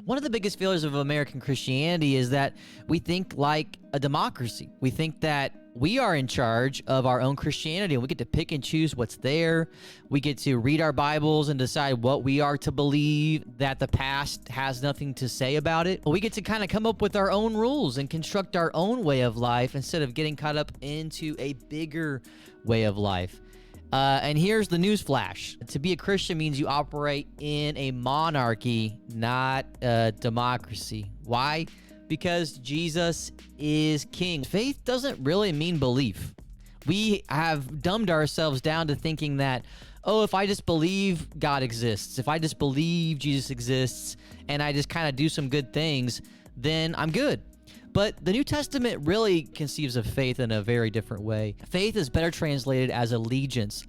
One of the biggest failures of American Christianity is that we think like a democracy. We think that we are in charge of our own Christianity and we get to pick and choose what's there. We get to read our Bibles and decide what we are to believe, that the past has nothing to say about it. We get to kind of come up with our own rules and construct our own way of life instead of getting caught up into a bigger way of life. And here's the news flash. To be a Christian means you operate in a monarchy, not a democracy. Why? Because Jesus is king. Faith doesn't really mean belief. We have dumbed ourselves down to thinking that, oh, if I just believe God exists, if I just believe Jesus exists, and I just kind of do some good things, then I'm good. But the New Testament really conceives of faith in a very different way. Faith is better translated as allegiance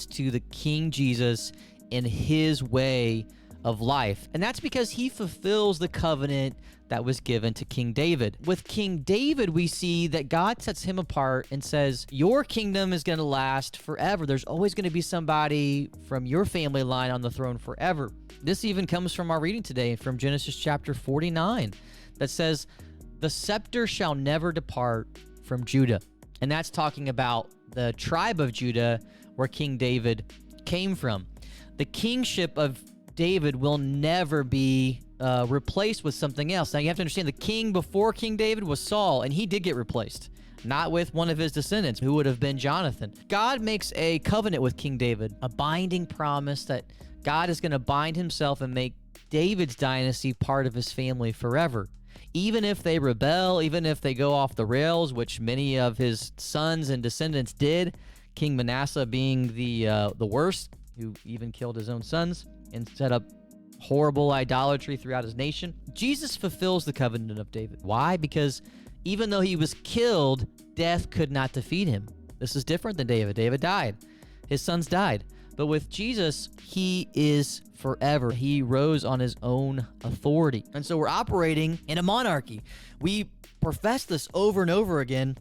to the King Jesus and his way of life. And that's because he fulfills the covenant that was given to King David. With King David, we see that God sets him apart and says, your kingdom is going to last forever. There's always going to be somebody from your family line on the throne forever. This even comes from our reading today from Genesis chapter 49 that says, the scepter shall never depart from Judah. And that's talking about the tribe of Judah where King David came from. The kingship of David will never be replaced with something else. Now you have to understand the king before King David was Saul, and he did get replaced. Not with one of his descendants, who would have been Jonathan. God makes a covenant with King David, a binding promise that God is going to bind himself and make David's dynasty part of his family forever. Even if they rebel, even if they go off the rails, which many of his sons and descendants did, King Manasseh being the worst, who even killed his own sons and set up horrible idolatry throughout his nation. Jesus fulfills the covenant of David. Why? Because even though he was killed, death could not defeat him. This is different than David. David died. His sons died. But with Jesus, he is forever. He rose on his own authority. And so we're operating in a monarchy. We profess this over and over again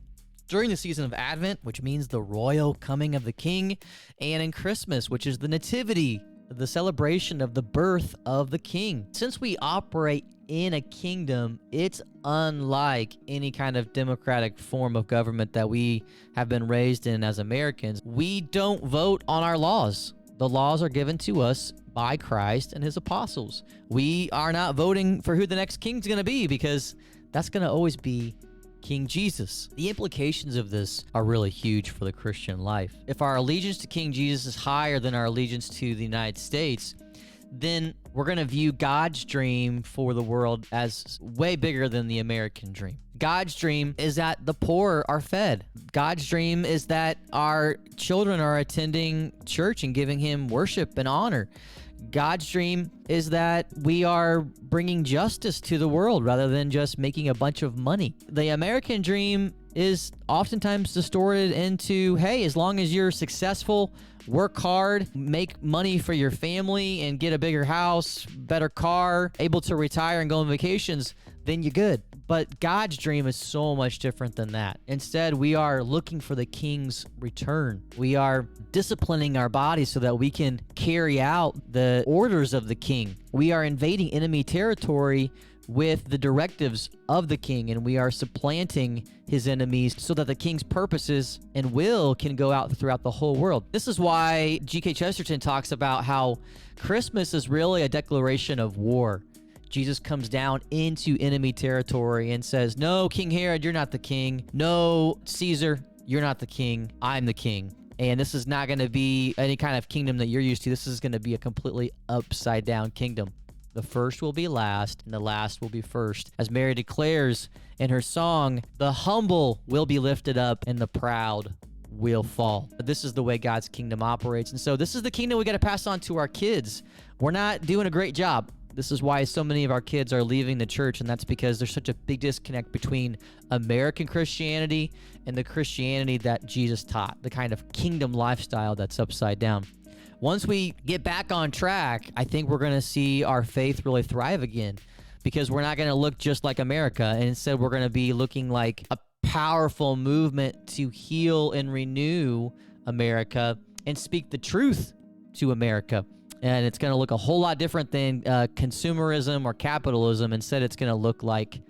during the season of Advent, which means the royal coming of the King, and in Christmas, which is the nativity, the celebration of the birth of the King. Since we operate in a kingdom, it's unlike any kind of democratic form of government that we have been raised in as Americans. We don't vote on our laws. The laws are given to us by Christ and his apostles. We are not voting for who the next king's going to be, because that's going to always be King Jesus. The implications of this are really huge for the Christian life. If our allegiance to King Jesus is higher than our allegiance to the United States, then we're going to view God's dream for the world as way bigger than the American dream. God's dream is that the poor are fed. God's dream is that our children are attending church and giving him worship and honor. God's dream is that we are bringing justice to the world rather than just making a bunch of money. The American dream is oftentimes distorted into, hey, as long as you're successful, work hard, make money for your family, and get a bigger house, better car, able to retire and go on vacations, then you're good. But God's dream is so much different than that. Instead, we are looking for the King's return. We are disciplining our bodies so that we can carry out the orders of the King. We are invading enemy territory with the directives of the King, and we are supplanting his enemies so that the King's purposes and will can go out throughout the whole world. This is why G.K. Chesterton talks about how Christmas is really a declaration of war. Jesus comes down into enemy territory and says, no, King Herod, you're not the king. No, Caesar, you're not the king. I'm the king. And this is not going to be any kind of kingdom that you're used to. This is going to be a completely upside down kingdom. The first will be last, and the last will be first. As Mary declares in her song, the humble will be lifted up, and the proud will fall. But this is the way God's kingdom operates. And so this is the kingdom we got to pass on to our kids. We're not doing a great job. This is why so many of our kids are leaving the church, and that's because there's such a big disconnect between American Christianity and the Christianity that Jesus taught, the kind of kingdom lifestyle that's upside down. Once we get back on track, I think we're going to see our faith really thrive again, because we're not going to look just like America, and instead we're going to be looking like a powerful movement to heal and renew America and speak the truth to America. And it's going to look a whole lot different than consumerism or capitalism. Instead, it's going to look like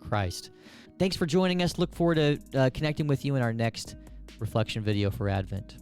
Christ. Thanks for joining us. Look forward to connecting with you in our next reflection video for Advent.